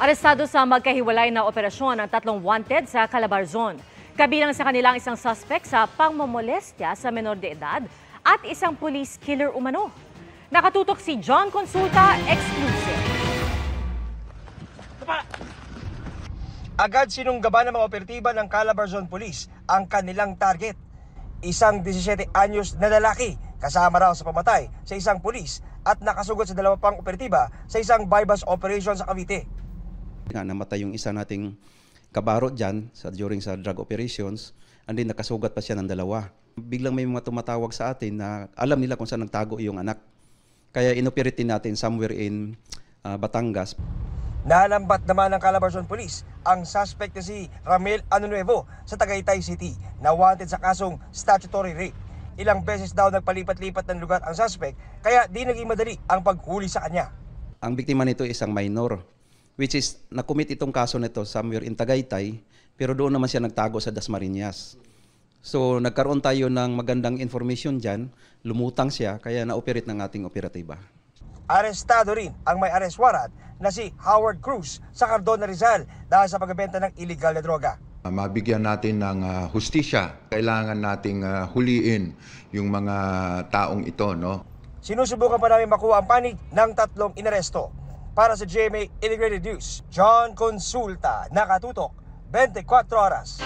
Arestado sa magkahiwalay na operasyon ang tatlong wanted sa Calabarzon. Kabilang sa kanilang isang suspect sa pangmomolestya sa menor de edad at isang police killer umano. Nakatutok si John Consulta, exclusive. Agad sinunggaban ng mga operatiba ng Calabarzon Police ang kanilang target. Isang 17 anyos na lalaki kasama raw sa pamatay sa isang pulis at nakasugat sa dalawa pang operatiba sa isang bypass operation sa Cavite. Namatay yung isa nating kabaro dyan during sa drug operations, and then nakasugat pa siya ng dalawa. Biglang may mga tumatawag sa atin na alam nila kung saan nagtago yung anak. Kaya inoperate natin somewhere in Batangas. Nalambat naman ng Calabarzon Police ang suspect na si Ramel Anunuevo sa Tagaytay City na wanted sa kasong statutory rape. Ilang beses daw nagpalipat-lipat ng lugar ang suspect kaya di naging madali ang paghuli sa kanya. Ang biktima nito isang minor, which is nakumit itong kaso nito somewhere in Tagaytay, pero doon naman siya nagtago sa Dasmariñas. So nagkaroon tayo ng magandang information dyan, lumutang siya, kaya na-operate ng ating operatiba. Arestado rin ang may arrest warrant na si Howard Cruz sa Cardona, Rizal dahil sa pagbebenta ng illegal na droga. Mabigyan natin ng hustisya. Kailangan nating huliin yung mga taong ito, no? Sinusubukan pa namin makuha ang panig ng tatlong inaresto. Para sa GMA Integrated News, John Consulta, nakatutok 24 oras.